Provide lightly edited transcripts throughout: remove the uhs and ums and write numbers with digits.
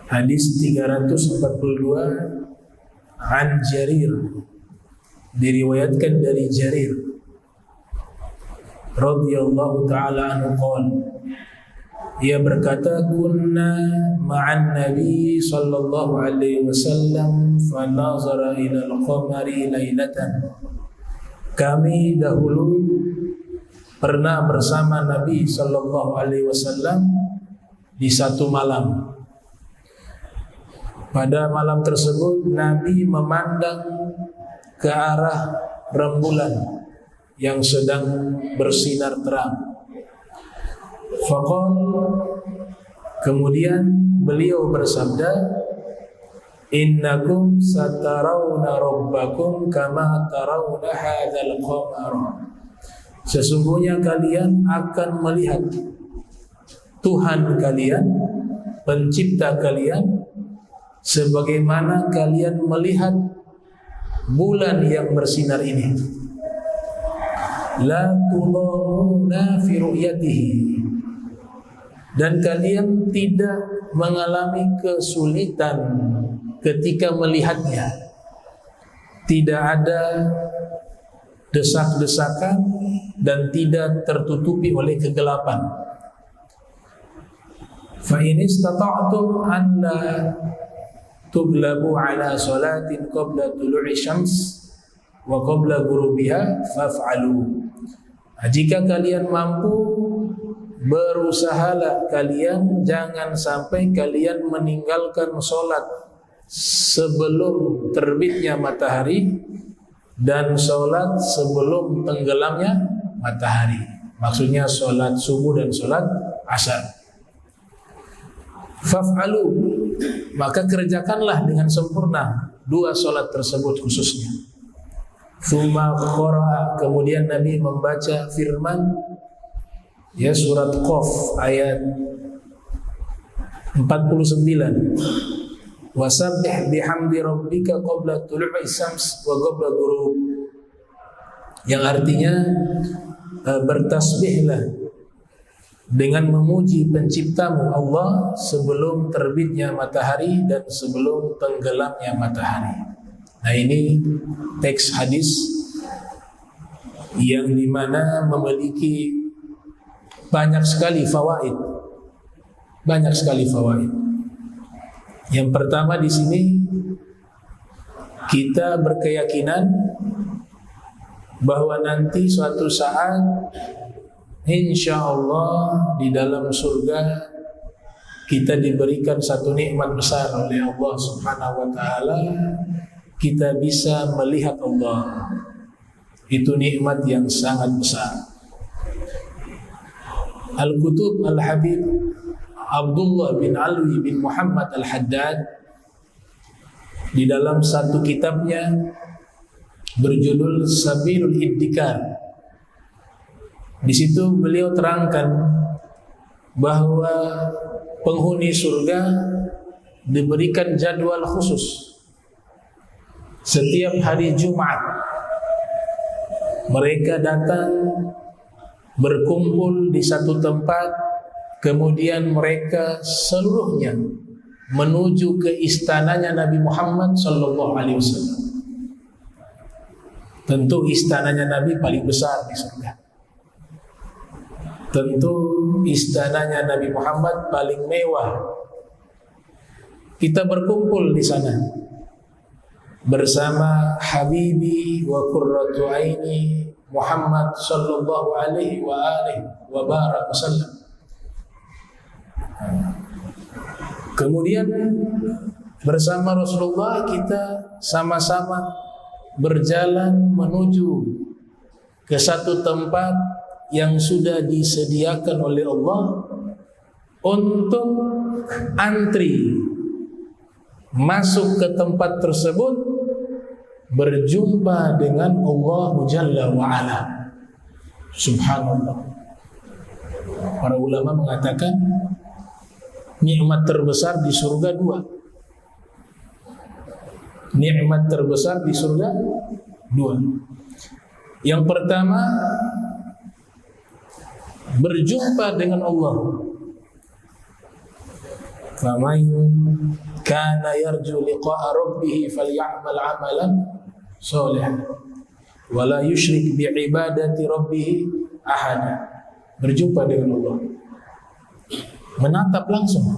Hadis 342 An Jarir, diriwayatkan dari Jarir radhiyallahu ta'ala anhu qala, ia berkata, kunna ma'an nabi sallallahu alaihi wasallam fa nazara ila al-qamari lailatan. Kami dahulu pernah bersama Nabi sallallahu alaihi wasallam di satu malam. Pada malam tersebut Nabi memandang ke arah rembulan yang sedang bersinar terang. Faqal, kemudian beliau bersabda, innakum satarawna rabbakum kama tarawna hadzal qamar. Sesungguhnya kalian akan melihat Tuhan kalian, pencipta kalian, sebagaimana kalian melihat bulan yang bersinar ini. La tudamuna fi ru'yatihi, dan kalian tidak mengalami kesulitan ketika melihatnya. Tidak ada desak-desakan dan tidak tertutupi oleh kegelapan. Fa in istata'tum an la tuglabu ala salatin qabla tulu'i syams wa qabla ghurubiha faf'alu. Jika kalian mampu, berusahalah kalian jangan sampai kalian meninggalkan sholat sebelum terbitnya matahari dan sholat sebelum tenggelamnya matahari. Maksudnya sholat subuh dan sholat asar. Faf'alu, maka kerjakanlah dengan sempurna dua sholat tersebut khususnya. Tsumma qara'a, kemudian Nabi membaca firman ya surat Qaf ayat 49. Wasabbih bihamdi rabbika qabla tulu'i syams wa qabla ghurub. Yang artinya bertasbihlah dengan memuji penciptamu Allah sebelum terbitnya matahari dan sebelum tenggelamnya matahari. Nah, ini teks hadis yang dimana memiliki banyak sekali fawaid. Banyak sekali fawaid. Yang pertama di sini kita berkeyakinan bahwa nanti suatu saat insya Allah di dalam surga kita diberikan satu nikmat besar oleh Allah Subhanahu wa taala. Kita bisa melihat Allah. Itu nikmat yang sangat besar. Al-Kutub Al-Habib Abdullah bin Alwi bin Muhammad Al-Haddad di dalam satu kitabnya berjudul Sabilul Iddikar, di situ beliau terangkan bahwa penghuni surga diberikan jadwal khusus. Setiap hari Jumat mereka datang berkumpul di satu tempat, kemudian mereka seluruhnya menuju ke istananya Nabi Muhammad sallallahu alaihi wasallam. Tentu istananya Nabi paling besar di surga. Tentu istananya Nabi Muhammad paling mewah. Kita berkumpul di sana bersama Habibi wa qurratu aini Muhammad sallallahu alaihi wa alihi wa barak wasallam. Kemudian bersama Rasulullah kita sama-sama berjalan menuju ke satu tempat yang sudah disediakan oleh Allah untuk antri masuk ke tempat tersebut, berjumpa dengan Allah Jalla wa Ala. Subhanallah. Para ulama mengatakan nikmat terbesar di surga dua. Nikmat terbesar di surga dua. Yang pertama, berjumpa dengan Allah. faman kana yarju liqa'a rabbih falyamal 'amalan sholihan wa la yusyrik bi ibadati rabbih ahada. Berjumpa dengan Allah, menatap langsung.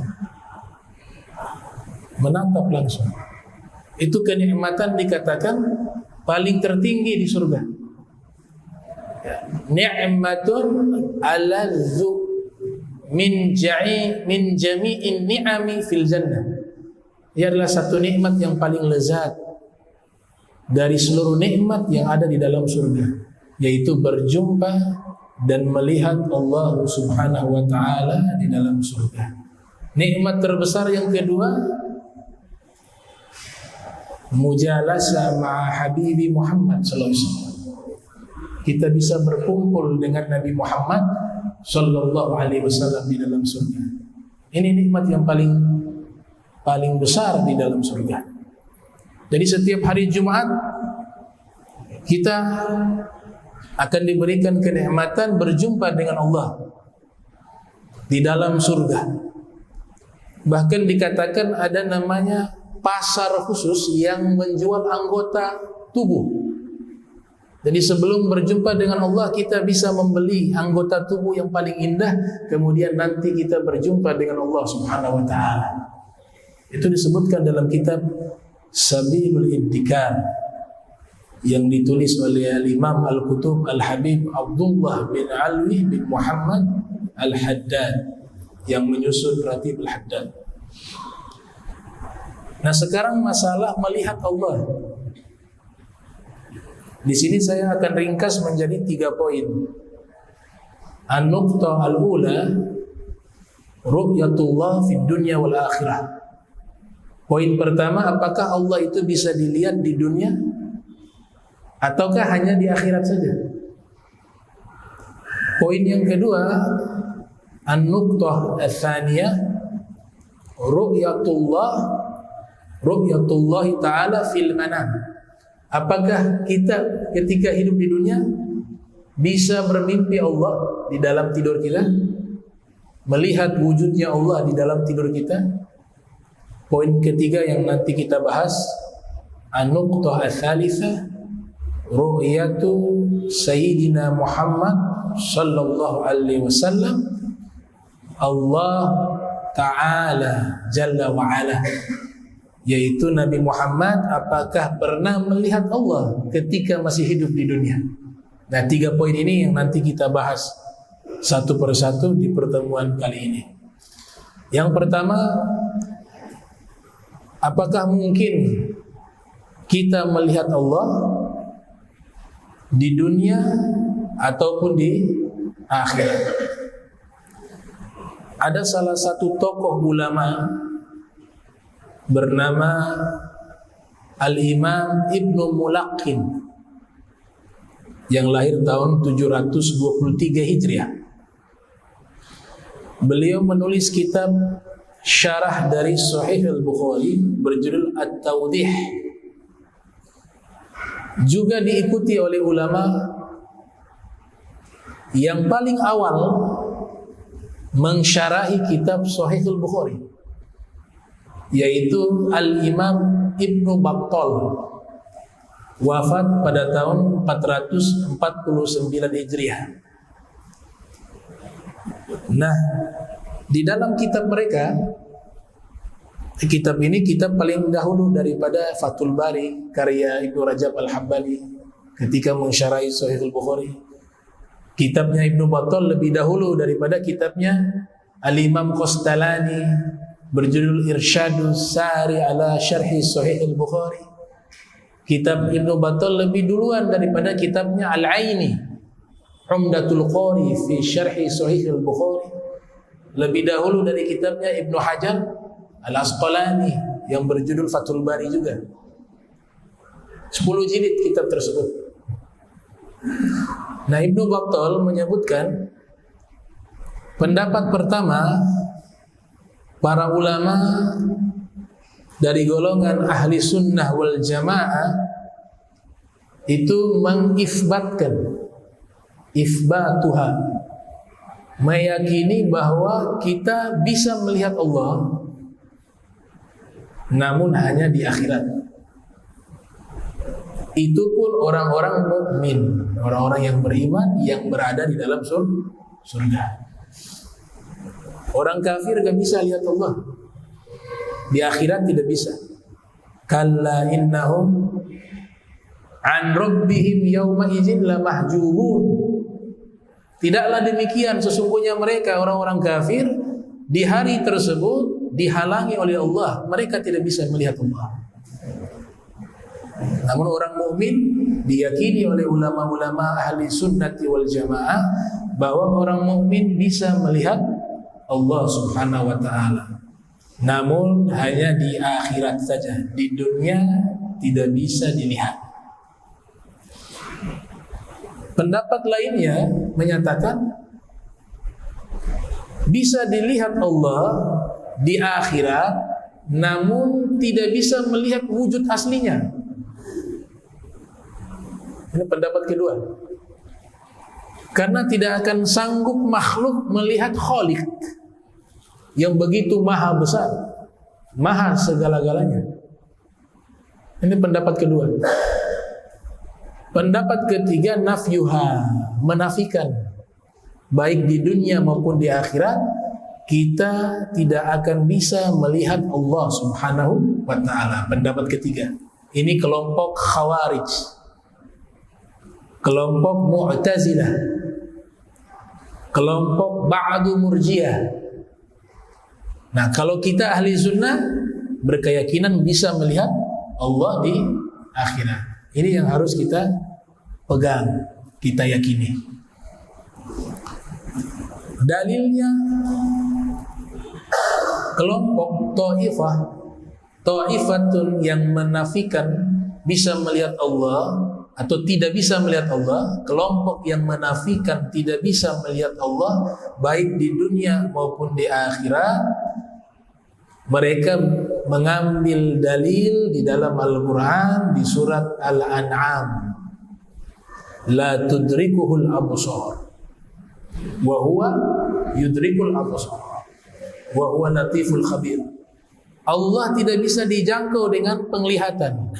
Itu kenikmatan dikatakan paling tertinggi di surga. Ni'matun aladzu min jami'in ni'ami fil jannah. Ia adalah satu nikmat yang paling lezat dari seluruh nikmat yang ada di dalam surga, yaitu berjumpa dan melihat Allah Subhanahu wa taala di dalam surga. Nikmat terbesar yang kedua, mujalasa ma'a habibi Muhammad sallallahu alaihi wasallam. Kita bisa berkumpul dengan Nabi Muhammad sallallahu alaihi wasallam di dalam surga. Ini nikmat yang paling besar di dalam surga. Jadi setiap hari Jumat kita akan diberikan kenikmatan berjumpa dengan Allah di dalam surga. Bahkan dikatakan ada namanya pasar khusus yang menjual anggota tubuh. Jadi sebelum berjumpa dengan Allah, kita bisa membeli anggota tubuh yang paling indah, kemudian nanti kita berjumpa dengan Allah Subhanahu wa taala. Itu disebutkan dalam kitab Sabilul Ibtikar yang ditulis oleh Imam Al-Kutub Al-Habib Abdullah bin Alwi bin Muhammad Al-Haddad yang menyusun Ratib Al-Haddad. Nah, sekarang masalah melihat Allah. Di sini saya akan ringkas menjadi 3 poin. An-nuqtah al-ula, ru'yatullah fid dunya wal akhirah. Poin pertama, apakah Allah itu bisa dilihat di dunia ataukah hanya di akhirat saja? Poin yang kedua, an-nuqtah ats-tsaniyah, ru'yatullah ta'ala fil manam. Apakah kita ketika hidup di dunia bisa bermimpi Allah di dalam tidur kita, melihat wujudnya Allah di dalam tidur kita? Poin ketiga yang nanti kita bahas, an-nuqtah ats-tsalitsah, ru'yatu sayyidina Muhammad sallallahu alaihi wasallam Allah Ta'ala Jalla wa Ala, yaitu Nabi Muhammad apakah pernah melihat Allah ketika masih hidup di dunia. Nah, 3 poin ini yang nanti kita bahas satu persatu di pertemuan kali ini. Yang pertama, apakah mungkin kita melihat Allah di dunia ataupun di akhirat? Ada salah satu tokoh ulama bernama Al-Imam Ibnu Mulaqqin yang lahir tahun 723 Hijriah. Beliau menulis kitab syarah dari Sahih Al-Bukhari berjudul At-Tawdih. Juga diikuti oleh ulama yang paling awal mensyarahi kitab Sahih Al-Bukhari, yaitu Al-Imam Ibnu Battal, wafat pada tahun 449 Hijriah. Nah, di dalam kitab mereka, kitab ini kitab paling dahulu daripada Fathul Bari karya Ibnu Rajab Al-Hambali ketika mensyarahi Sahih Al-Bukhari. Kitabnya Ibnu Battal lebih dahulu daripada kitabnya Al-Imam Qastalani berjudul Irsyadus Sari ala Syarhi Sahih Al-Bukhari. Kitab Ibnu Battal lebih duluan daripada kitabnya Al-Aini Umdatul Qari fi Syarhi Sahih Al-Bukhari. Lebih dahulu dari kitabnya Ibnu Hajar Al-Asqalani yang berjudul Fathul Bari juga. 10 jilid kitab tersebut. Nah, Ibnu Battal menyebutkan pendapat pertama para ulama dari golongan ahli sunnah wal jamaah itu meyakini bahwa kita bisa melihat Allah namun hanya di akhirat. Itu pun orang-orang mukmin, orang-orang yang beriman yang berada di dalam surga. Orang kafir gak bisa lihat Allah. Di akhirat tidak bisa. Kalla innahum an rabbihim yawma idzin lamahjubun. Tidaklah demikian, sesungguhnya mereka orang-orang kafir di hari tersebut dihalangi oleh Allah. Mereka tidak bisa melihat Allah. Namun orang mukmin diyakini oleh ulama-ulama ahli sunnati wal jamaah bahwa orang mukmin bisa melihat Allah Subhanahu wa taala. Namun hanya di akhirat saja. Di dunia tidak bisa dilihat. Pendapat lainnya menyatakan bisa dilihat Allah di akhirat, namun tidak bisa melihat wujud aslinya. Ini pendapat kedua. Karena tidak akan sanggup makhluk melihat Khaliq yang begitu maha besar, maha segala-galanya. Ini pendapat kedua. Pendapat ketiga, nafyuha, menafikan. Baik di dunia maupun di akhirat, kita tidak akan bisa melihat Allah Subhanahu wa ta'ala. Pendapat ketiga. Ini kelompok Khawarij, kelompok Mu'tazilah, kelompok Ba'du Murji'ah. Nah, kalau kita ahli sunnah berkeyakinan bisa melihat Allah di akhirat. Ini yang harus kita pegang, kita yakini. Dalilnya kelompok Ta'ifatun yang menafikan bisa melihat Allah atau tidak bisa melihat Allah, kelompok yang menafikan tidak bisa melihat Allah baik di dunia maupun di akhirat, mereka mengambil dalil di dalam Al-Quran di surat Al-An'am, la tudrikuhul absar wa huwa yudrikul absar wa huwa latiful khabir. Allah tidak bisa dijangkau dengan penglihatan.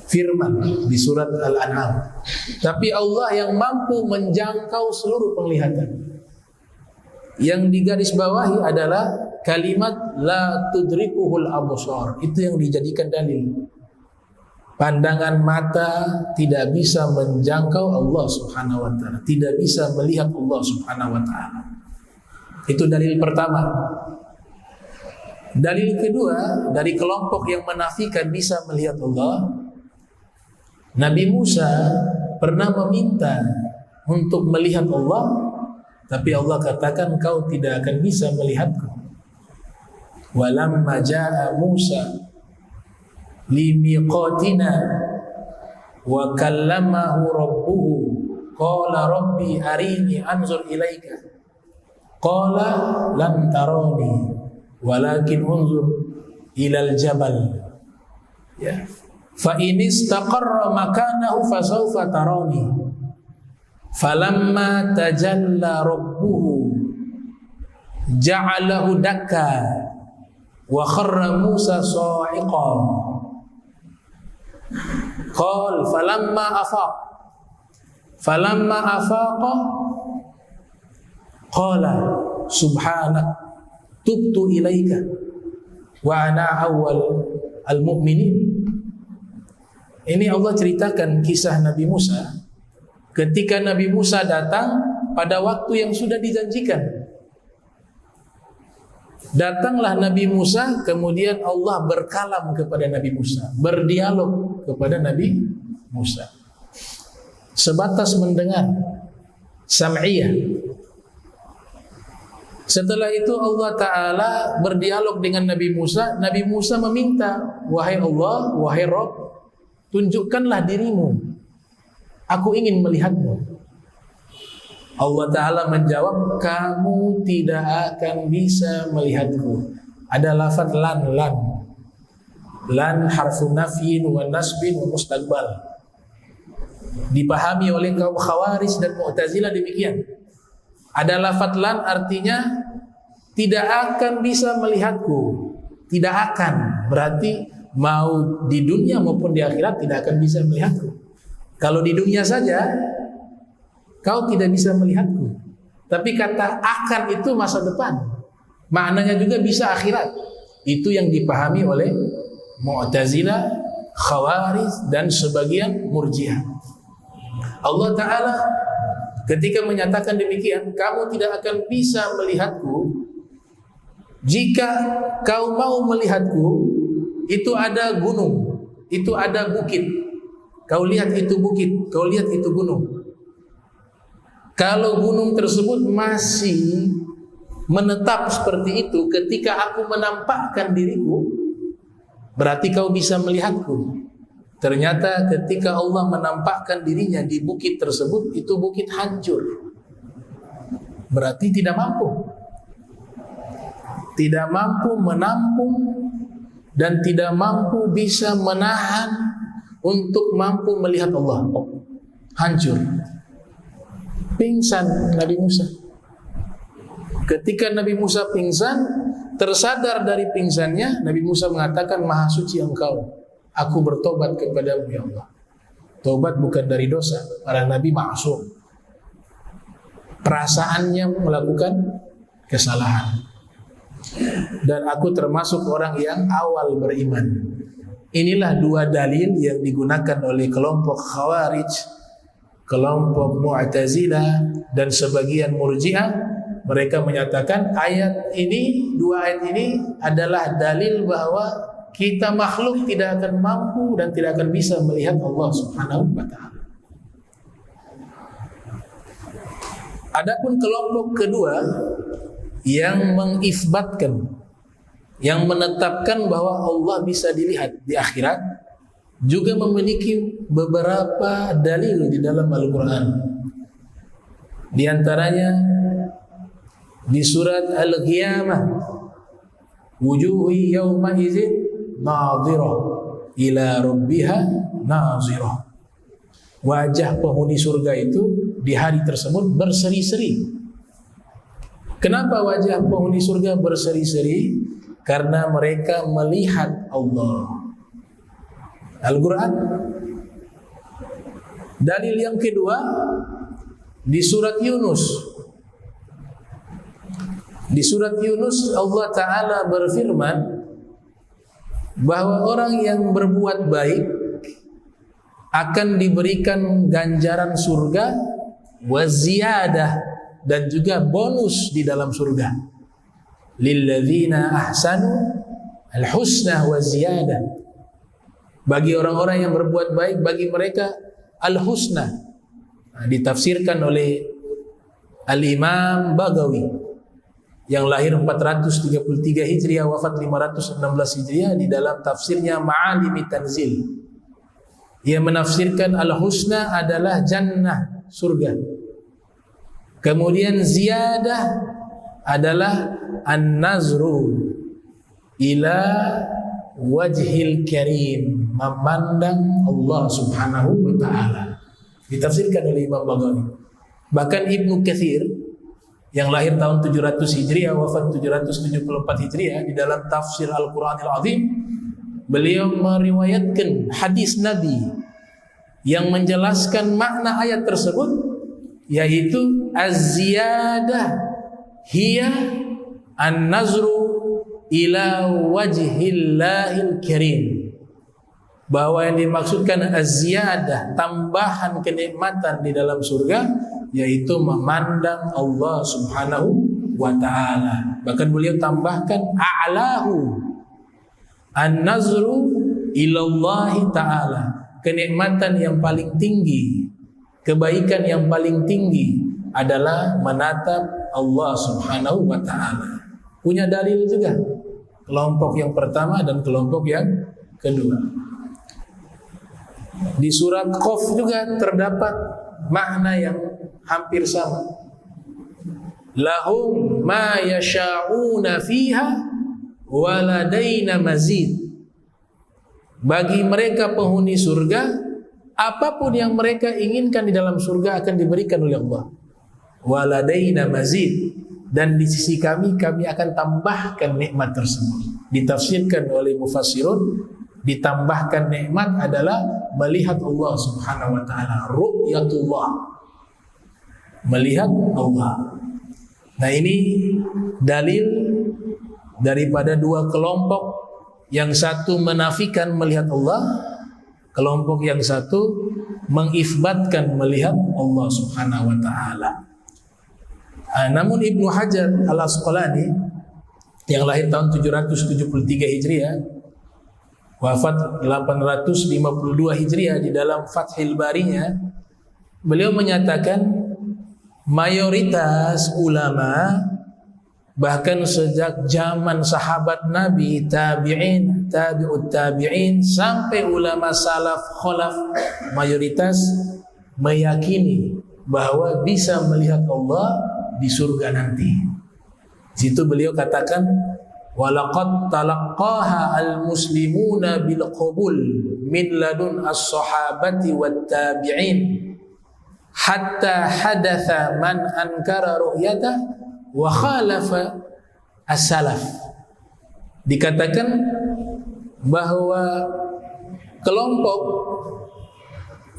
Firman di surat Al-An'am. Tapi Allah yang mampu menjangkau seluruh penglihatan. Yang digarisbawahi adalah kalimat la tudrikuhul absar. Itu yang dijadikan dalil. Pandangan mata tidak bisa menjangkau Allah Subhanahu wa ta'ala, tidak bisa melihat Allah Subhanahu wa ta'ala. Itu dalil pertama. Dalil kedua dari kelompok yang menafikan bisa melihat Allah, Nabi Musa pernah meminta untuk melihat Allah, tapi Allah katakan kau tidak akan bisa melihatku. Walamma jaa Musa limiqatina wa kallamahu rabbuhu qala rabbi arini anzur ilaika qala lam tarani walakin unzur ilal jabal ya fa in istaqarra makanahu fasawfa tarani falamma tajalla rabbuhu ja'alahu dakka wa kharra Musa sa'iqan qala falamma afaqa qala subhanak tubtu ilaika wa ana awwal al-mu'minin. Ini Allah ceritakan kisah Nabi Musa ketika Nabi Musa datang pada waktu yang sudah dijanjikan. Datanglah Nabi Musa, kemudian Allah berkalam kepada Nabi Musa, berdialog kepada Nabi Musa. Sebatas mendengar, sam'iyah. Setelah itu Allah Ta'ala berdialog dengan Nabi Musa. Nabi Musa meminta, wahai Allah, wahai Rabb, tunjukkanlah dirimu, aku ingin melihatmu. Allah Ta'ala menjawab, kamu tidak akan bisa melihatku. Ada lafaz lan. Lan harfu nafyin wa nasbin wa mustaqbal. Dipahami oleh kaum Khawarij dan Mu'tazilah demikian. Ada lafaz lan artinya tidak akan bisa melihatku. tidak akan, berarti mau di dunia maupun di akhirat tidak akan bisa melihatku. Kalau di dunia saja kau tidak bisa melihatku, tapi kata akan itu masa depan, maknanya juga bisa akhirat. Itu yang dipahami oleh Mu'tazilah, Khawarij dan sebagian Murji'ah. Allah Ta'ala ketika menyatakan demikian, kamu tidak akan bisa melihatku. Jika kau mau melihatku, itu ada gunung, itu ada bukit. Kau lihat itu bukit, kau lihat itu gunung. Kalau gunung tersebut masih menetap seperti itu ketika aku menampakkan diriku, berarti kau bisa melihatku. Ternyata ketika Allah menampakkan dirinya di bukit tersebut, itu bukit hancur. Berarti tidak mampu. Tidak mampu menampung dan tidak mampu bisa menahan untuk mampu melihat Allah. Hancur. Pingsan Nabi Musa. Ketika Nabi Musa pingsan, tersadar dari pingsannya, Nabi Musa mengatakan, Maha suci Engkau, aku bertobat kepadamu ya Allah. Tobat bukan dari dosa, para Nabi maksum. Perasaannya melakukan kesalahan. Dan aku termasuk orang yang awal beriman. Inilah dua dalil yang digunakan oleh kelompok Khawarij, kelompok Mu'tazilah dan sebagian Murji'ah. Mereka menyatakan dua ayat ini adalah dalil bahwa kita makhluk tidak akan mampu dan tidak akan bisa melihat Allah Subhanahu wa ta'ala. Adapun kelompok kedua yang mengisbatkan, yang menetapkan bahwa Allah bisa dilihat di akhirat, juga memiliki beberapa dalil di dalam Al-Quran. Di antaranya di surat Al-Qiyamah, wujuhi yawma izin nadhirah ila rabbiha nazirah. Wajah penghuni surga itu di hari tersebut berseri-seri. Kenapa wajah penghuni surga berseri-seri? Karena mereka melihat Allah. Al-Quran. Dalil yang kedua di surat Yunus. Di surat Yunus Allah Ta'ala berfirman bahwa orang yang berbuat baik akan diberikan ganjaran surga wa ziyadah, dan juga bonus di dalam surga. Lilladzina ahsanu al-husna wa ziyadah. Bagi orang-orang yang berbuat baik, bagi mereka al-husna. Ditafsirkan oleh Al-Imam Bagawi yang lahir 433 Hijriah, wafat 516 Hijriah, di dalam tafsirnya Ma'alimi Tanzil. Ia menafsirkan al-husna adalah jannah, surga. Kemudian ziyadah adalah an-nazru ila wajhil karim, memandang Allah Subhanahu wa ta'ala. Ditafsirkan oleh Imam Baghawi. Bahkan Ibnu Katsir yang lahir tahun 700 Hijriah, wafat 774 Hijriah, di dalam tafsir Al-Quranil Azim, beliau meriwayatkan hadis Nabi yang menjelaskan makna ayat tersebut, yaitu az-ziyadah hiya an-nazru ila wajhillahil karim. Bahwa yang dimaksudkan az-ziyadah, tambahan kenikmatan di dalam surga, yaitu memandang Allah Subhanahu wa ta'ala. Bahkan beliau tambahkan a'lahu an-nazru ilallahi ta'ala, kenikmatan yang paling tinggi, kebaikan yang paling tinggi adalah menatap Allah Subhanahu wa ta'ala. Punya dalil juga kelompok yang pertama dan kelompok yang kedua. Di surat Qaf juga terdapat makna yang hampir sama. Lahum ma yasha'una fiha wa ladaina mazid. Bagi mereka penghuni surga, apapun yang mereka inginkan di dalam surga akan diberikan oleh Allah. Waladaina mazid, dan di sisi kami akan tambahkan nikmat tersebut. ditafsirkan oleh mufassirun, ditambahkan nikmat adalah melihat Allah Subhanahu wa taala, ru'yatullah, melihat Allah. Nah, ini dalil daripada dua kelompok, yang satu menafikan melihat Allah, kelompok yang satu mengisbatkan melihat Allah Subhanahu wa taala. Namun Ibnu Hajar Al-Asqalani yang lahir tahun 773 Hijriah, wafat 852 Hijriah, di dalam Fathil Barinya beliau menyatakan mayoritas ulama, bahkan sejak zaman sahabat Nabi, tabi'in, tabi'ut tabi'in, sampai ulama salaf khalaf, mayoritas meyakini bahwa bisa melihat Allah di surga nanti. Situ beliau katakan, walaqad talaqqaha al-muslimuna bil qabul min ladun as-sahabati wat tabi'in hatta hadatha man ankara ru'yata wa khalafa as-salaf. Dikatakan bahwa kelompok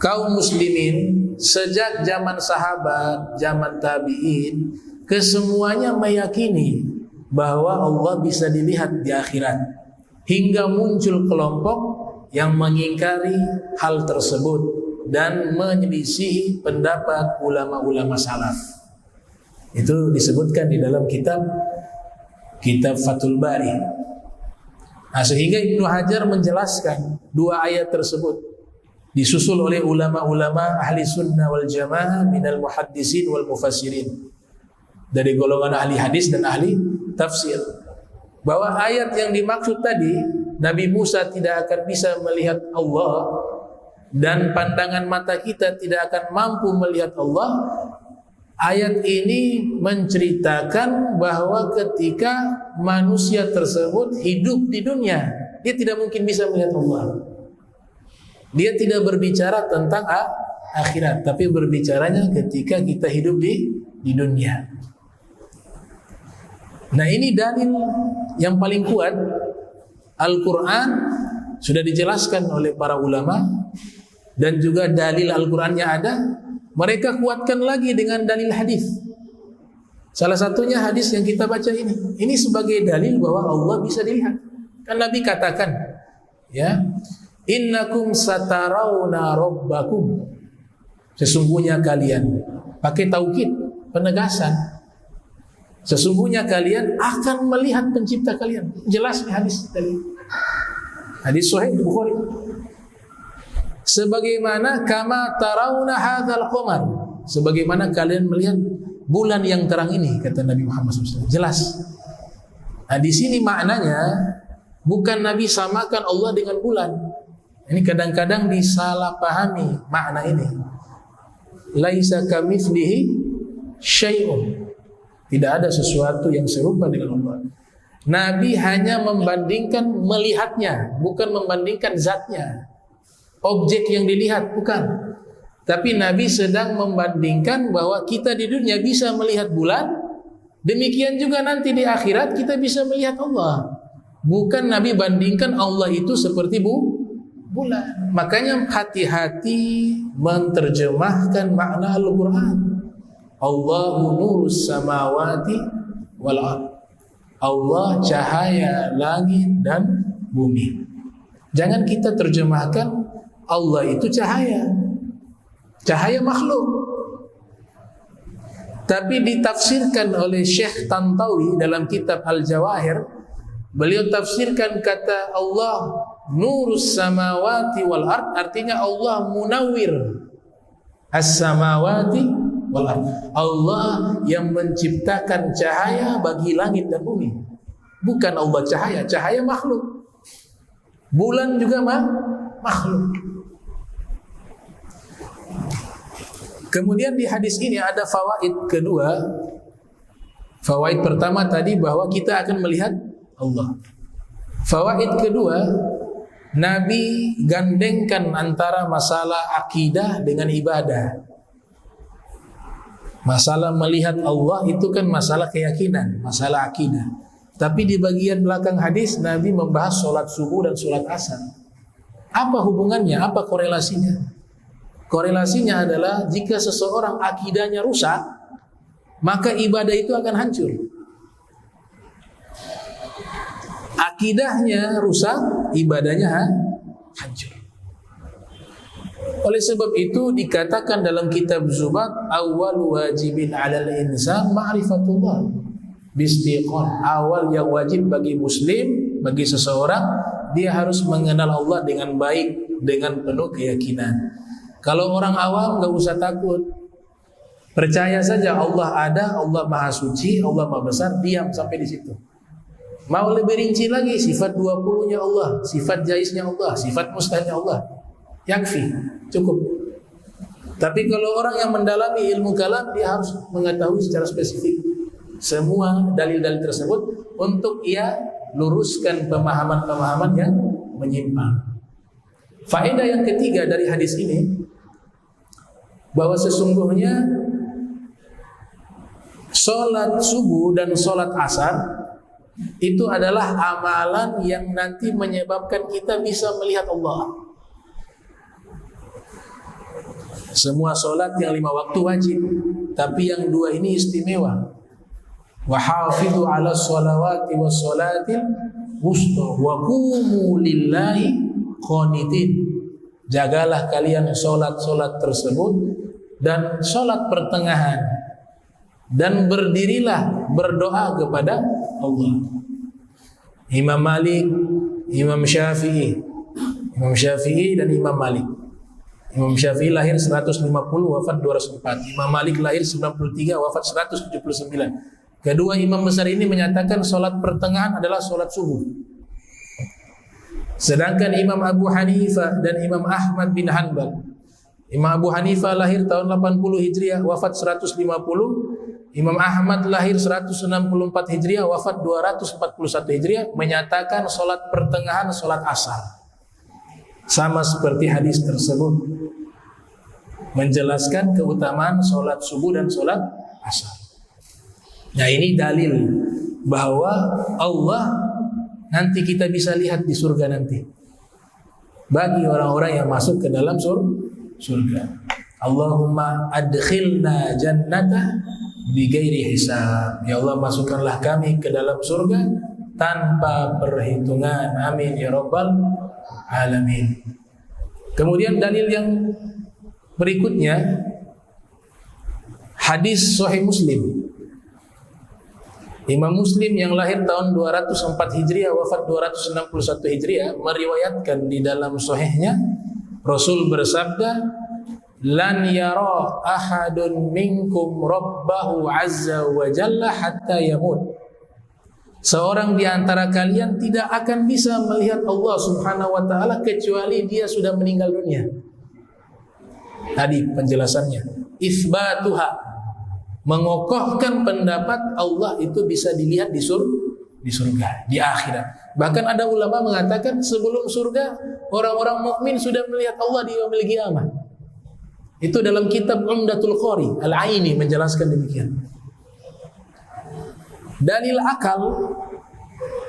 kaum muslimin sejak zaman sahabat, zaman tabi'in, kesemuanya meyakini bahwa Allah bisa dilihat di akhirat, hingga muncul kelompok yang mengingkari hal tersebut dan menyelisihi pendapat ulama-ulama salaf. Itu disebutkan di dalam kitab Fathul Bari. Nah, sehingga Ibnu Hajar menjelaskan dua ayat tersebut, disusul oleh ulama-ulama ahli sunnah wal jamaah minal muhaddisin wal mufassirin, dari golongan ahli hadis dan ahli tafsir, bahwa ayat yang dimaksud tadi, Nabi Musa tidak akan bisa melihat Allah dan pandangan mata kita tidak akan mampu melihat Allah. Ayat ini menceritakan bahwa ketika manusia tersebut hidup di dunia, dia tidak mungkin bisa melihat Allah. Dia tidak berbicara tentang akhirat, tapi berbicaranya ketika kita hidup di dunia. Nah, ini dalil yang paling kuat. Al-Quran sudah dijelaskan oleh para ulama, dan juga dalil Al-Qurannya ada. Mereka kuatkan lagi dengan dalil hadis. Salah satunya hadis yang kita baca ini. Ini sebagai dalil bahwa Allah bisa dilihat. Kan Nabi katakan, ya, innakum satarawna rabbakum, sesungguhnya kalian, pakai taukid, penegasan, sesungguhnya kalian akan melihat pencipta kalian. Jelas di hadis tadi, hadis sahih Bukhari. Sebagaimana kama tarawna hadzal qamar, sebagaimana kalian melihat bulan yang terang ini, kata Nabi Muhammad SAW. Jelas. Nah, di sini maknanya bukan Nabi samakan Allah dengan bulan. Ini kadang-kadang disalahpahami makna ini. Laisa kamitslihi syai'un. Tidak ada sesuatu yang serupa dengan Allah. Nabi hanya membandingkan melihatnya, bukan membandingkan zatnya, objek yang dilihat, bukan. Tapi Nabi sedang membandingkan bahwa kita di dunia bisa melihat bulan, demikian juga nanti di akhirat kita bisa melihat Allah. Bukan Nabi bandingkan Allah itu seperti bulan. Makanya hati-hati menerjemahkan makna Al-Quran. Allahu nurus samawati wal ardh. Allah cahaya langit dan bumi. Jangan kita terjemahkan Allah itu cahaya makhluk. Tapi ditafsirkan oleh Syekh Tantawi dalam kitab Al-Jawahir. Beliau tafsirkan kata Allah nurus samawati wal ard, artinya Allah munawwir as-samawati wal ard. Allah yang menciptakan cahaya bagi langit dan bumi. Bukan Allah cahaya makhluk. Bulan juga makhluk. Kemudian di hadis ini ada fawaid kedua. Fawaid pertama tadi bahwa kita akan melihat Allah. Fawaid kedua, Nabi gandengkan antara masalah akidah dengan ibadah. Masalah melihat Allah itu kan masalah keyakinan, masalah akidah. Tapi di bagian belakang hadis Nabi membahas sholat subuh dan sholat asar. Apa hubungannya? Apa korelasinya? Korelasinya adalah jika seseorang akidahnya rusak, maka ibadah itu akan hancur. Akidahnya rusak, ibadahnya hancur. Oleh sebab itu dikatakan dalam kitab Zubat, awal wajibin 'alal insan ma'rifatullah bistiqon. Awal yang wajib bagi muslim, bagi seseorang, dia harus mengenal Allah dengan baik, dengan penuh keyakinan. Kalau orang awam gak usah takut, percaya saja Allah ada, Allah maha suci, Allah maha besar, diam sampai di situ. Mau lebih rinci lagi, sifat 20-nya Allah, sifat jaiznya Allah, sifat mustahilnya Allah, yakfi, cukup. Tapi kalau orang yang mendalami ilmu kalam, dia harus mengetahui secara spesifik semua dalil-dalil tersebut untuk ia luruskan pemahaman-pemahaman yang menyimpang. Faedah yang ketiga dari hadis ini, bahwa sesungguhnya sholat subuh dan sholat asar itu adalah amalan yang nanti menyebabkan kita bisa melihat Allah. Semua sholat yang 5 waktu wajib, tapi yang 2 ini istimewa. Wa hafidhu ala sholawati was sholatil wusta wa qumu lillahi qanitin. Jagalah kalian sholat-sholat tersebut dan sholat pertengahan, dan berdirilah berdoa kepada Allah. Imam Malik, Imam Syafi'i dan Imam Malik. Imam Syafi'i lahir 150, wafat 204. Imam Malik lahir 93, wafat 179. Kedua imam besar ini menyatakan sholat pertengahan adalah sholat subuh. Sedangkan Imam Abu Hanifah dan Imam Ahmad bin Hanbal, Imam Abu Hanifah lahir tahun 80 Hijriah, wafat 150. Imam Ahmad lahir 164 Hijriah, wafat 241 Hijriah, menyatakan sholat pertengahan sholat asar. Sama seperti hadis tersebut, menjelaskan keutamaan sholat subuh dan sholat asar. Nah, ini dalil bahwa Allah nanti kita bisa lihat di surga nanti, bagi orang-orang yang masuk ke dalam surga. Allahumma adkhilna jannata bighairi hisab. Ya Allah, masukkanlah kami ke dalam surga tanpa perhitungan. Amin ya rabbal alamin. Kemudian dalil yang berikutnya, hadis Sahih Muslim. Imam Muslim yang lahir tahun 204 Hijriah, wafat 261 Hijriah, meriwayatkan di dalam sahihnya, Rasul bersabda, lan yara ahadun minkum rabbahu azza wa jalla hatta yamut. Seorang di antara kalian tidak akan bisa melihat Allah subhanahu wa ta'ala kecuali dia sudah meninggal dunia. Tadi penjelasannya, isbatuha, mengokohkan pendapat Allah itu bisa dilihat di surga, di akhirat. Bahkan ada ulama mengatakan sebelum surga orang-orang mukmin sudah melihat Allah di yaumil qiyamah. Itu dalam kitab Umdatul Qari Al-Aini menjelaskan demikian. Dalil akal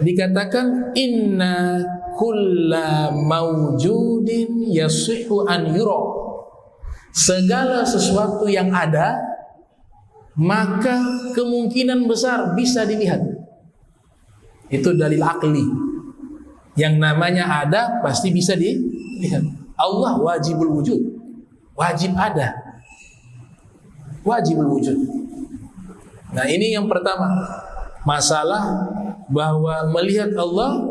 dikatakan inna kulla mawjudin yasihu an yura. Segala sesuatu yang ada maka kemungkinan besar bisa dilihat. Itu dalil akli. Yang namanya ada pasti bisa dilihat. Allah wajibul wujud, wajib ada, wajibul wujud. Nah, ini yang pertama, masalah bahwa melihat Allah,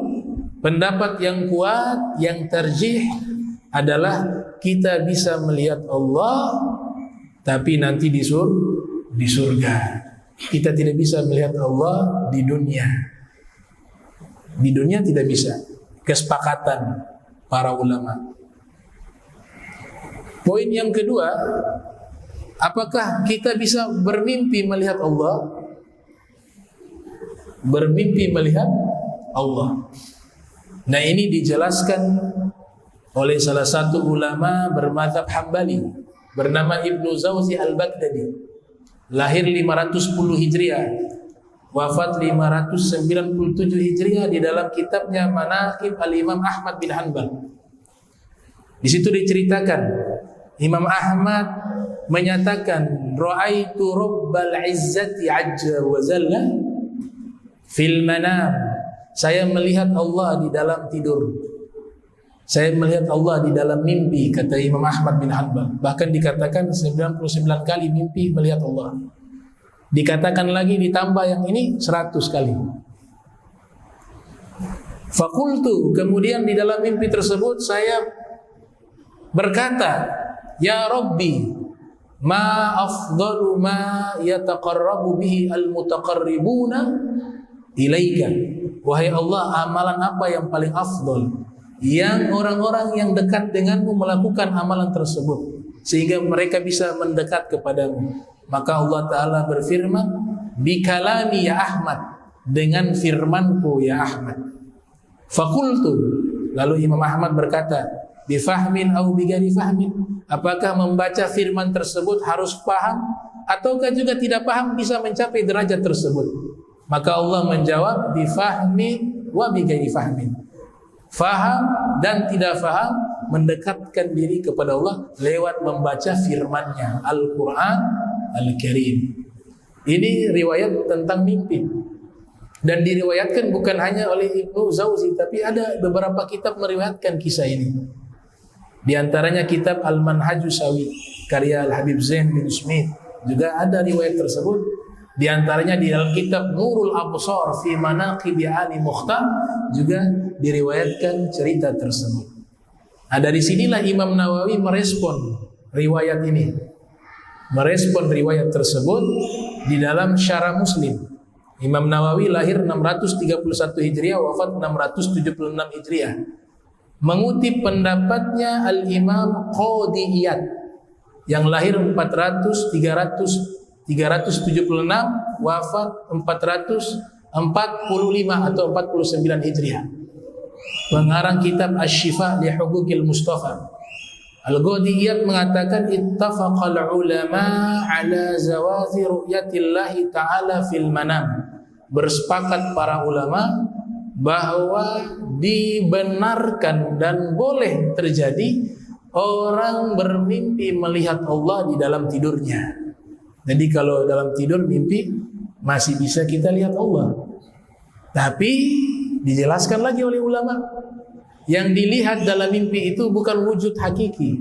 pendapat yang kuat, yang terjih adalah kita bisa melihat Allah, tapi nanti di surga. Kita tidak bisa melihat Allah di dunia. Di dunia tidak bisa. Kesepakatan para ulama. Poin yang kedua, apakah kita bisa bermimpi melihat Allah? Bermimpi melihat Allah. Nah, ini dijelaskan oleh salah satu ulama bermadzhab Hambali bernama Ibnu Zawzi Al-Baghdadi. Lahir 510 Hijriah, wafat 597 Hijriah, di dalam kitabnya Manaqib Al-Imam Ahmad bin Hanbal. Di situ diceritakan Imam Ahmad menyatakan, ra'aitu Rabbal Izzati Azza wa Jalla fil manam. Saya melihat Allah di dalam tidur. Saya melihat Allah di dalam mimpi, kata Imam Ahmad bin Hanbal. Bahkan dikatakan 99 kali mimpi melihat Allah. Dikatakan lagi ditambah yang ini 100 kali. Fakultu, kemudian di dalam mimpi tersebut saya berkata, ya Rabbi, ma afdalu ma yataqarrabu bihi al-mutaqarribuna ilaika. Wahai Allah, amalan apa yang paling afdal yang orang-orang yang dekat denganmu melakukan amalan tersebut sehingga mereka bisa mendekat kepadamu? Maka Allah Ta'ala berfirman, bikalami ya Ahmad, dengan firmanku ya Ahmad. Fakultu, lalu Imam Ahmad berkata, bifahmin au bigari fahmin, apakah membaca firman tersebut harus paham ataukah juga tidak paham bisa mencapai derajat tersebut? Maka Allah menjawab, bifahmi wa bigari fahmin, faham dan tidak faham, mendekatkan diri kepada Allah lewat membaca firman-Nya, Al-Quran Al-Karim. Ini riwayat tentang mimpi, dan diriwayatkan bukan hanya oleh Ibnu Jauzi, tapi ada beberapa kitab meriwayatkan kisah ini. Di antaranya kitab Al-Manhajus Sawi karya Al-Habib Zain bin Smith juga ada riwayat tersebut. Di antaranya di dalam kitab Nurul Absar fi Manaqibi Ali Mukhtar juga diriwayatkan cerita tersebut. Nah, dari sinilah Imam Nawawi merespon riwayat ini, merespon riwayat tersebut di dalam Syarah Muslim. Imam Nawawi lahir 631 Hijriah, wafat 676 Hijriah. Mengutip pendapatnya Al-Imam Qadi Iyad yang lahir 376, wafat 445 atau 49 Hijriah. Pengarang kitab Asy-Syifa li Huquqil Mustafa. Al-Qadi Iyad mengatakan, ittafaqal ulama ala zawazi ru'yatillahi ta'ala fil manam. Bersepakat para ulama bahwa dibenarkan dan boleh terjadi orang bermimpi melihat Allah di dalam tidurnya. Jadi kalau dalam tidur mimpi masih bisa kita lihat Allah. Tapi dijelaskan lagi oleh ulama, yang dilihat dalam mimpi itu bukan wujud hakiki.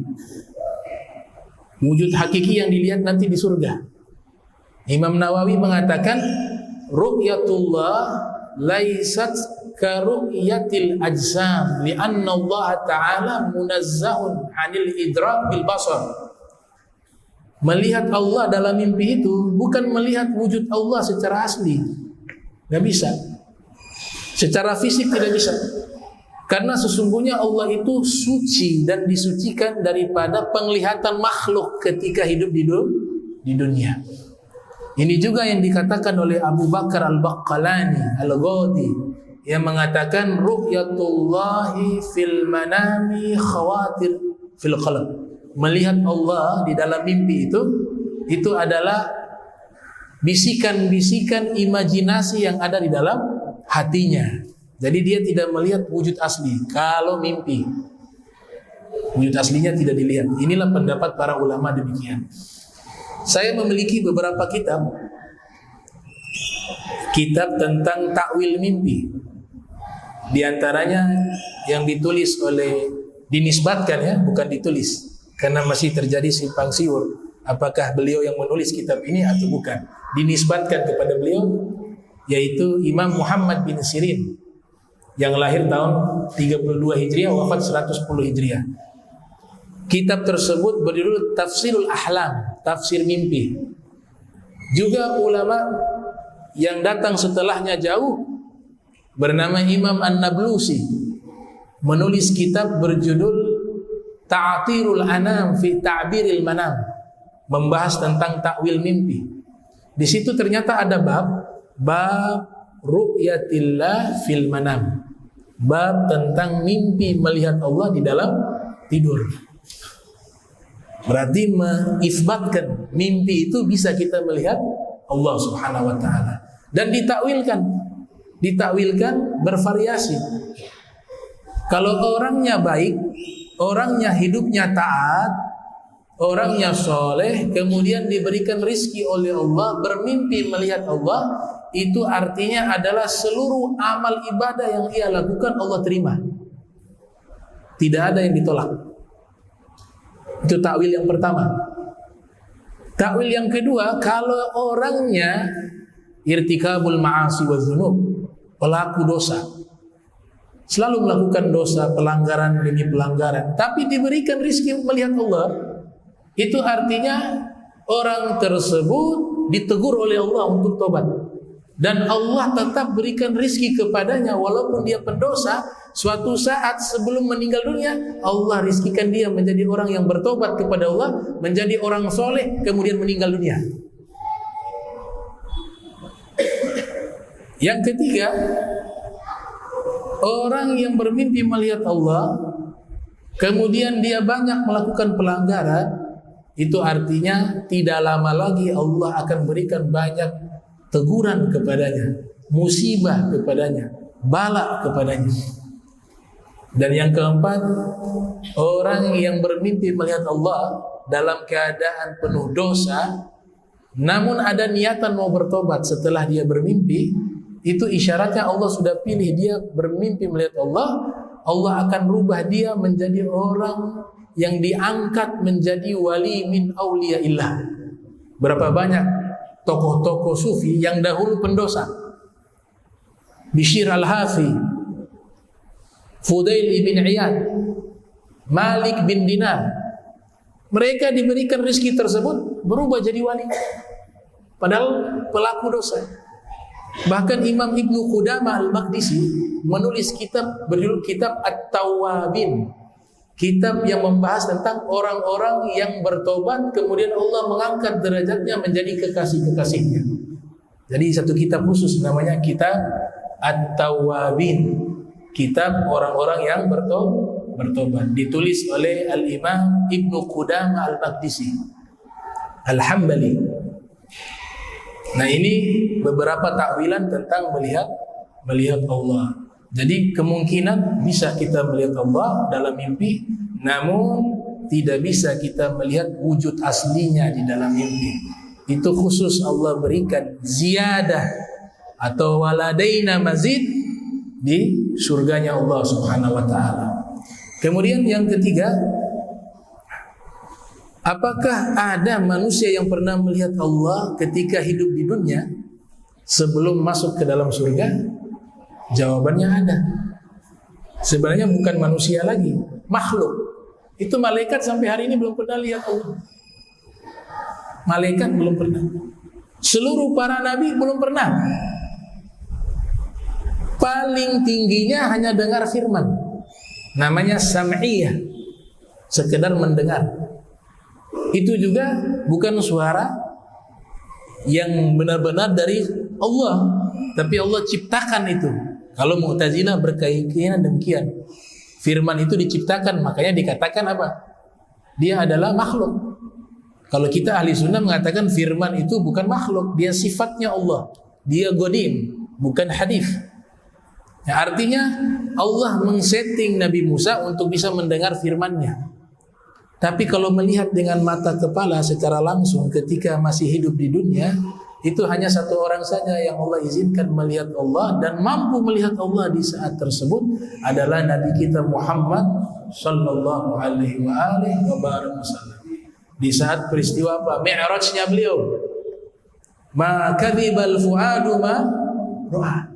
Wujud hakiki yang dilihat nanti di surga. Imam Nawawi mengatakan, ru'yatullah laisat ka ru'yatil ajsam li'anna Allah Ta'ala munazzahun 'anil idrak bil basar. Melihat Allah dalam mimpi itu bukan melihat wujud Allah secara asli. Gak bisa. Secara fisik tidak bisa. Karena sesungguhnya Allah itu suci dan disucikan daripada penglihatan makhluk ketika hidup di dunia. Ini juga yang dikatakan oleh Abu Bakar Al-Baqqalani Al-Ghadi yang mengatakan, ru'yatullahi fil manami khawatir fil qalb. Melihat Allah di dalam mimpi itu adalah bisikan-bisikan imajinasi yang ada di dalam hatinya. Jadi dia tidak melihat wujud asli kalau mimpi. Wujud aslinya tidak dilihat. Inilah pendapat para ulama demikian. Saya memiliki beberapa kitab tentang takwil mimpi. Di antaranya yang ditulis oleh, dinisbatkan ya, bukan ditulis, karena masih terjadi simpang siur apakah beliau yang menulis kitab ini atau bukan. Dinisbatkan kepada beliau, yaitu Imam Muhammad bin Sirin yang lahir tahun 32 Hijriah, wafat 110 Hijriah. Kitab tersebut berjudul Tafsirul Ahlam, tafsir mimpi. Juga ulama yang datang setelahnya jauh bernama Imam An-Nablusi menulis kitab berjudul Ta'atirul Anam fi Ta'biril Manam, membahas tentang takwil mimpi. Di situ ternyata ada bab ru'yatillah fil manam, bab tentang mimpi melihat Allah di dalam tidur. Berarti mengisbatkan mimpi itu bisa kita melihat Allah Subhanahu wa taala. dan ditakwilkan bervariasi. Kalau orangnya baik, orangnya hidupnya taat, orangnya soleh, kemudian diberikan rizki oleh Allah, bermimpi melihat Allah, itu artinya adalah seluruh amal ibadah yang ia lakukan Allah terima. Tidak ada yang ditolak. Itu takwil yang pertama. Takwil yang kedua, kalau orangnya irtikabul ma'asi wa dzunub, pelaku dosa, selalu melakukan dosa, pelanggaran demi pelanggaran, tapi diberikan rizki melihat Allah, itu artinya orang tersebut ditegur oleh Allah untuk tobat, dan Allah tetap berikan rizki kepadanya walaupun dia pendosa. Suatu saat sebelum meninggal dunia, Allah rizkikan dia menjadi orang yang bertobat kepada Allah, menjadi orang soleh, kemudian meninggal dunia. Yang ketiga, orang yang bermimpi melihat Allah, kemudian dia banyak melakukan pelanggaran, itu artinya tidak lama lagi Allah akan berikan banyak teguran kepadanya, musibah kepadanya, bala kepadanya. Dan yang keempat, orang yang bermimpi melihat Allah dalam keadaan penuh dosa, namun ada niatan mau bertobat setelah dia bermimpi, itu isyaratnya Allah sudah pilih dia bermimpi melihat Allah. Allah akan rubah dia menjadi orang yang diangkat menjadi wali min auliyaillah. Berapa banyak tokoh-tokoh sufi yang dahulu pendosa, Bishr al-Hafi, Fudail bin Iyad, Malik bin Dinar, mereka diberikan rezeki tersebut berubah jadi wali, padahal pelaku dosa. Bahkan Imam Ibnu Qudamah al-Maqdisi menulis kitab berjudul Kitab At-Tawwabin, kitab yang membahas tentang orang-orang yang bertobat kemudian Allah mengangkat derajatnya menjadi kekasih-kekasihnya. Jadi satu kitab khusus namanya Kitab At-Tawwabin, kitab orang-orang yang bertobat, ditulis oleh Al-Imam Ibnu Qudamah Al-Maqdisi Al-Hambali. Nah, ini beberapa takwilan tentang melihat Allah. Jadi kemungkinan bisa kita melihat Allah dalam mimpi, namun tidak bisa kita melihat wujud aslinya di dalam mimpi. Itu khusus Allah berikan ziyadah atau waladaina mazid di surganya Allah Subhanahu wa taala. Kemudian yang ketiga, apakah ada manusia yang pernah melihat Allah ketika hidup di dunia sebelum masuk ke dalam surga? Jawabannya ada. Sebenarnya bukan manusia lagi, makhluk. Itu malaikat sampai hari ini belum pernah lihat Allah. Malaikat belum pernah. Seluruh para nabi belum pernah. Paling tingginya hanya dengar firman, namanya sam'iyah, sekedar mendengar. Itu juga bukan suara yang benar-benar dari Allah, tapi Allah ciptakan itu. Kalau Mu'tazilah berkeyakinan demikian, firman itu diciptakan, makanya dikatakan apa? Dia adalah makhluk. Kalau kita ahli sunnah mengatakan firman itu bukan makhluk, dia sifatnya Allah, dia godim, bukan hadis. Ya, artinya Allah mengsetting Nabi Musa untuk bisa mendengar firman-Nya. Tapi kalau melihat dengan mata kepala secara langsung ketika masih hidup di dunia, itu hanya satu orang saja yang Allah izinkan melihat Allah dan mampu melihat Allah di saat tersebut adalah Nabi kita Muhammad sallallahu alaihi wasallam. Di saat peristiwa apa? Mi'rajnya beliau. Ma kadzibal fuadu ma ra'a.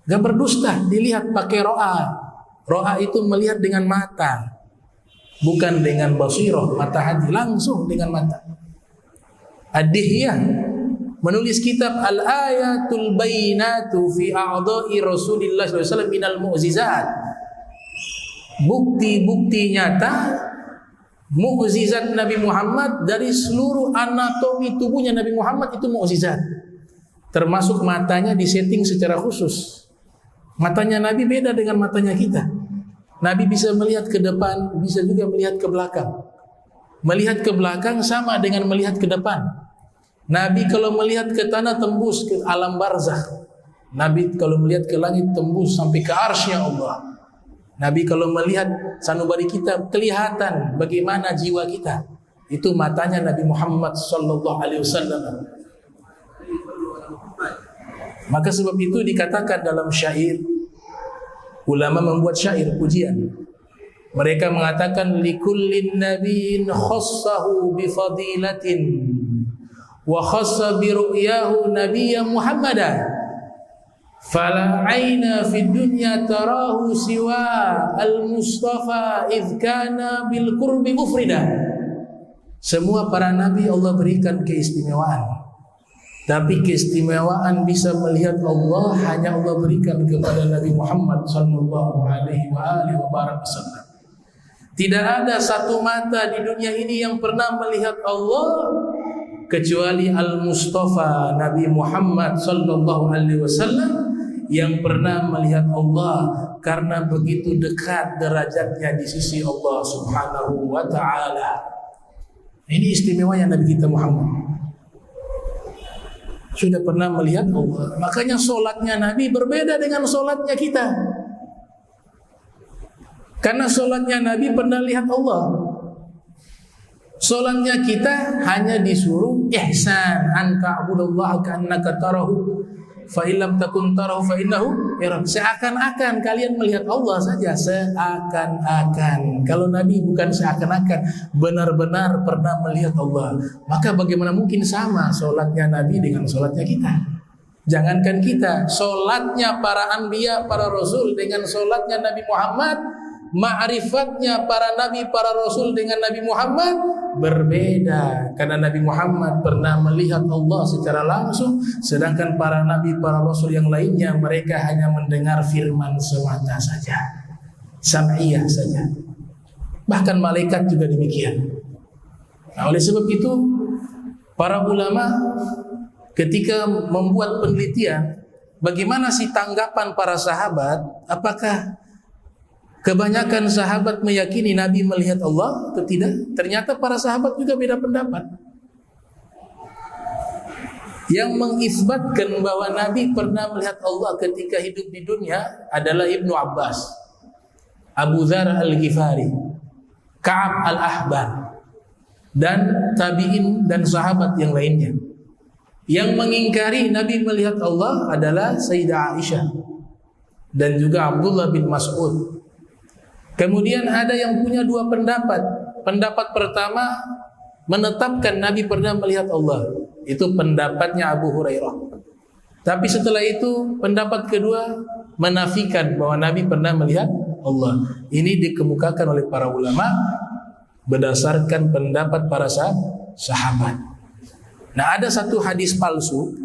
Gak berdusta, dilihat pakai ro'a. Ro'a itu melihat dengan mata, bukan dengan basiroh, mata hati, langsung dengan mata. Ad-Dihyah menulis kitab Al-Ayatul Bayinatu fi a'dha'i Rasulillah SAW minal mu'zizat. Bukti-bukti nyata mu'zizat Nabi Muhammad dari seluruh anatomi tubuhnya Nabi Muhammad itu mu'zizat. Termasuk matanya disetting secara khusus. Matanya Nabi beda dengan matanya kita. Nabi bisa melihat ke depan, bisa juga melihat ke belakang. Melihat ke belakang sama dengan melihat ke depan. Nabi kalau melihat ke tanah tembus ke alam barzakh. Nabi kalau melihat ke langit tembus sampai ke arsy-Nya Allah. Nabi kalau melihat sanubari kita kelihatan bagaimana jiwa kita. Itu matanya Nabi Muhammad sallallahu alaihi wasallam. Maka sebab itu dikatakan dalam syair, ulama membuat syair pujian. Mereka mengatakan likullin nabiyyin khassahu bi fadilatin wa khassa bi ru'yahu nabiyya Muhammadan. Fala aina fid dunya tarahu siwa al-Mustafa idh kana bil qurbi mufrida. Semua para nabi Allah berikan keistimewaan, tapi keistimewaan bisa melihat Allah hanya Allah berikan kepada Nabi Muhammad sallallahu alaihi wasallam. Tidak ada satu mata di dunia ini yang pernah melihat Allah kecuali Al-Mustafa Nabi Muhammad sallallahu alaihi wasallam yang pernah melihat Allah, karena begitu dekat derajatnya di sisi Allah Subhanahu wa taala. Ini istimewanya Nabi kita Muhammad. Sudah pernah melihat Allah. Makanya solatnya Nabi berbeda dengan solatnya kita. Karena solatnya Nabi pernah lihat Allah. Solatnya kita hanya disuruh ihsan, an ta'budallaha ka'annaka tarahu fa illam takun tarahu fa innahu yarak. Seakan-akan kalian melihat Allah saja, seakan-akan. Kalau Nabi bukan seakan-akan, benar-benar pernah melihat Allah. Maka bagaimana mungkin sama solatnya Nabi dengan solatnya kita? Jangankan kita, solatnya para anbiya, para rasul dengan solatnya Nabi Muhammad, ma'rifatnya para nabi, para rasul dengan Nabi Muhammad berbeda. Karena Nabi Muhammad pernah melihat Allah secara langsung, sedangkan para nabi, para rasul yang lainnya mereka hanya mendengar firman semata saja, sam'iyah saja. Bahkan malaikat juga demikian. Nah, oleh sebab itu para ulama ketika membuat penelitian bagaimana sih tanggapan para sahabat, apakah kebanyakan sahabat meyakini Nabi melihat Allah atau tidak? Ternyata para sahabat juga beda pendapat. Yang mengisbatkan bahwa Nabi pernah melihat Allah ketika hidup di dunia adalah Ibnu Abbas, Abu Dzar Al-Ghifari, Ka'ab Al-Ahbar, dan tabi'in dan sahabat yang lainnya. Yang mengingkari Nabi melihat Allah adalah Sayyidah Aisyah dan juga Abdullah bin Mas'ud. Kemudian ada yang punya dua pendapat. Pendapat pertama menetapkan Nabi pernah melihat Allah. Itu pendapatnya Abu Hurairah. Tapi setelah itu pendapat kedua menafikan bahwa Nabi pernah melihat Allah. Ini dikemukakan oleh para ulama berdasarkan pendapat para sahabat. Nah, ada satu hadis palsu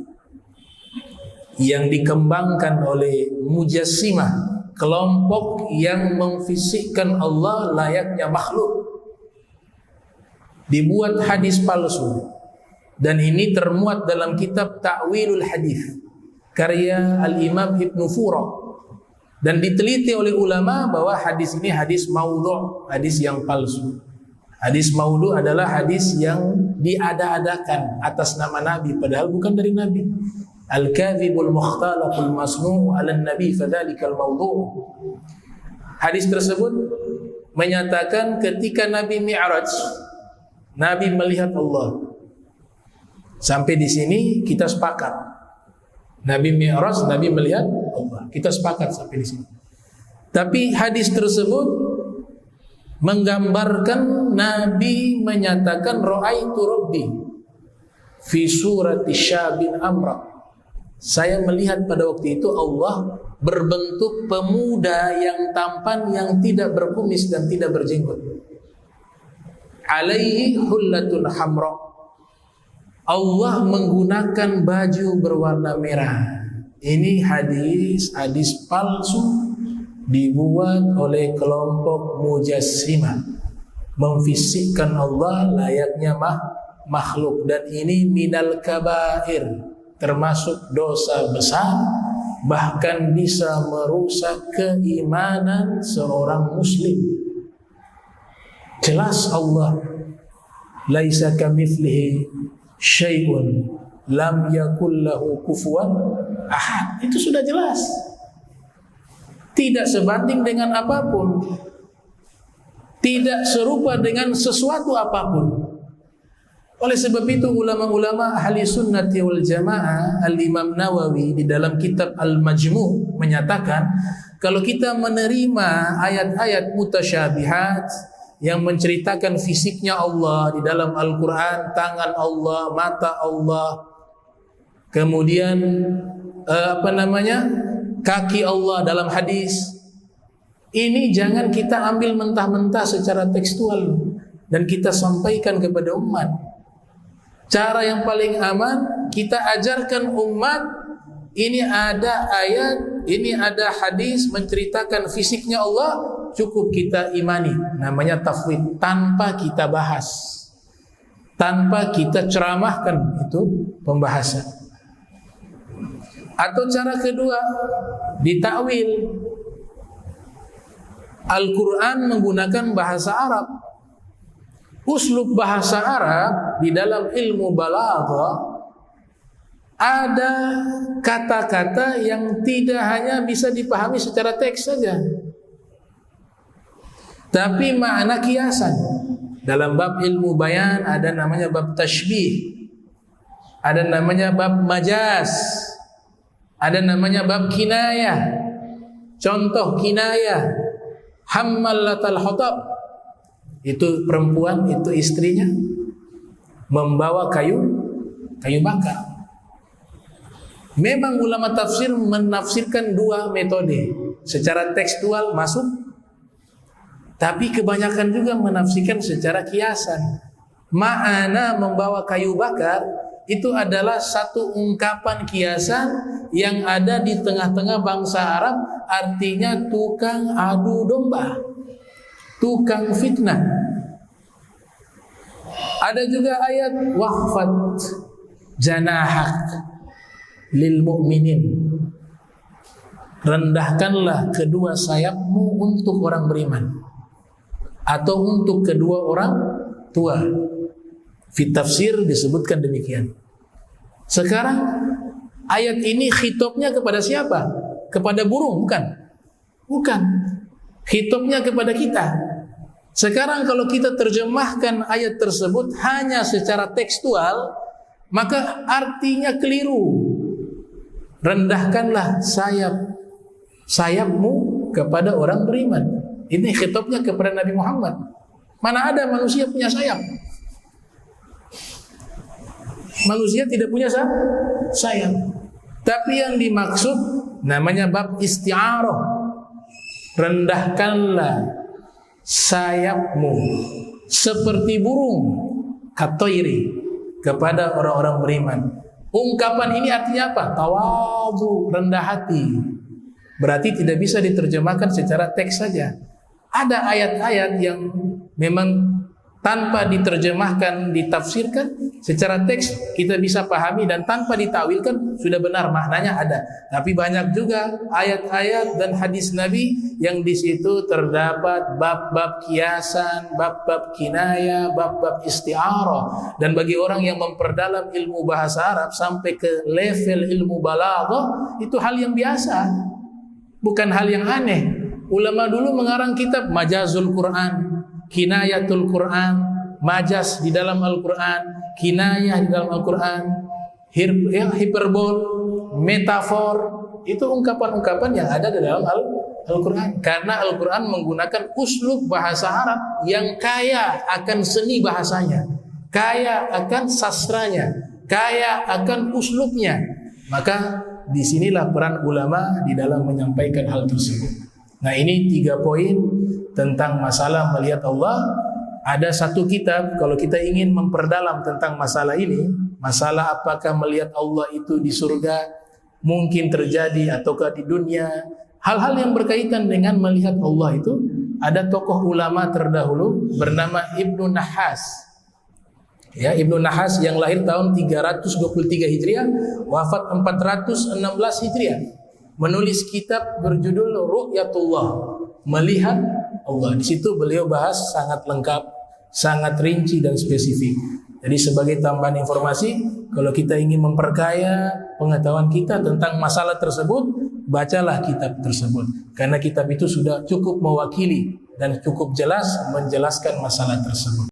yang dikembangkan oleh Mujassimah, kelompok yang memfisikkan Allah layaknya makhluk. Dibuat hadis palsu, dan ini termuat dalam kitab Ta'wilul Hadis karya Al-Imam Ibnu Fura, dan diteliti oleh ulama bahwa hadis ini hadis maudhu', hadis yang palsu. Hadis maudhu' adalah hadis yang diada-adakan atas nama Nabi padahal bukan dari Nabi. Al-kadhibul mukhtalaqul masnu' 'ala an-nabi fadzalikal mawdu'. Hadis tersebut menyatakan ketika Nabi Mi'raj, Nabi melihat Allah. Sampai di sini kita sepakat. Nabi Mi'raj, Nabi melihat Allah. Kita sepakat sampai di sini. Tapi hadis tersebut menggambarkan Nabi menyatakan ra'aitu rabbi fi surati syabin amra. Saya melihat pada waktu itu Allah berbentuk pemuda yang tampan, yang tidak berkumis dan tidak berjenggot. Alaihi hullatun hamra. Allah menggunakan baju berwarna merah. Ini hadis palsu dibuat oleh kelompok Mujassimah, memfisikkan Allah layaknya makhluk, dan ini minal kabair, termasuk dosa besar, bahkan bisa merusak keimanan seorang muslim. Jelas Allah laisa kamitslihi syai'un lam yakul lahu kufuwan ahad. Itu sudah jelas. Tidak sebanding dengan apapun. Tidak serupa dengan sesuatu apapun. Oleh sebab itu ulama-ulama ahli sunnati wal jamaah, Al-Imam Nawawi di dalam kitab Al-Majmu' menyatakan, kalau kita menerima ayat-ayat mutasyabihat yang menceritakan fisiknya Allah di dalam Al-Quran, tangan Allah, mata Allah, kemudian kaki Allah dalam hadis, ini jangan kita ambil mentah-mentah secara tekstual dan kita sampaikan kepada umat. Cara yang paling aman, kita ajarkan umat, ini ada ayat, ini ada hadis menceritakan fisiknya Allah, cukup kita imani. Namanya tafwid, tanpa kita bahas, tanpa kita ceramahkan, itu pembahasan. Atau cara kedua, ditakwil. Al-Quran menggunakan bahasa Arab. Uslub bahasa Arab di dalam ilmu balaghah, ada kata-kata yang tidak hanya bisa dipahami secara teks saja, tapi makna kiasan. Dalam bab ilmu bayan ada namanya bab tashbih, ada namanya bab majaz, ada namanya bab kinayah. Contoh kinayah, hammalatal hatab, itu perempuan, itu istrinya membawa kayu bakar. Memang ulama tafsir menafsirkan dua metode, secara tekstual masuk, tapi kebanyakan juga menafsirkan secara kiasan. Makna membawa kayu bakar itu adalah satu ungkapan kiasan yang ada di tengah-tengah bangsa Arab, artinya tukang adu domba, tukang fitnah. Ada juga ayat waqfat janahak lil mu'minin, rendahkanlah kedua sayapmu untuk orang beriman atau untuk kedua orang tua. Fit tafsir disebutkan demikian. Sekarang ayat ini khitabnya kepada siapa? Kepada burung? Bukan. Khitabnya kepada kita. Sekarang kalau kita terjemahkan ayat tersebut hanya secara tekstual, maka artinya keliru. Rendahkanlah sayapmu kepada orang beriman. Ini khitabnya kepada Nabi Muhammad. Mana ada manusia punya sayap? Manusia tidak punya sayap. Tapi yang dimaksud namanya bab isti'arah. Rendahkanlah sayapmu seperti burung, katoiri, kepada orang-orang beriman. Ungkapan ini artinya apa? Tawadhu, rendah hati. Berarti tidak bisa diterjemahkan secara teks saja. Ada ayat-ayat yang memang tanpa diterjemahkan, ditafsirkan secara teks kita bisa pahami, dan tanpa ditakwilkan sudah benar maknanya ada. Tapi banyak juga ayat-ayat dan hadis Nabi yang di situ terdapat bab-bab kiasan, bab-bab kinayah, bab-bab isti'arah. Dan bagi orang yang memperdalam ilmu bahasa Arab sampai ke level ilmu balaghah, itu hal yang biasa, bukan hal yang aneh. Ulama dulu mengarang kitab Majazul Quran, Kinayatul Quran, majaz di dalam Al-Quran, kinayah di dalam Al-Quran, hiperbol, metafor, itu ungkapan-ungkapan yang ada di dalam Al-Quran. Karena Al-Quran menggunakan uslub bahasa Arab yang kaya akan seni bahasanya, kaya akan sastranya, kaya akan uslubnya. Maka disinilah peran ulama di dalam menyampaikan hal tersebut. Nah, ini 3 poin tentang masalah melihat Allah. Ada satu kitab, kalau kita ingin memperdalam tentang masalah ini, masalah apakah melihat Allah itu di surga mungkin terjadi ataukah di dunia, hal-hal yang berkaitan dengan melihat Allah itu, ada tokoh ulama terdahulu bernama Ibnu Nahas. Ya, Ibnu Nahas yang lahir tahun 323 Hijriah, wafat 416 Hijriah. Menulis kitab berjudul Ru'yatullah, melihat Allah. Di situ beliau bahas sangat lengkap, sangat rinci dan spesifik. Jadi sebagai tambahan informasi, kalau kita ingin memperkaya pengetahuan kita tentang masalah tersebut, bacalah kitab tersebut. Karena kitab itu sudah cukup mewakili dan cukup jelas menjelaskan masalah tersebut.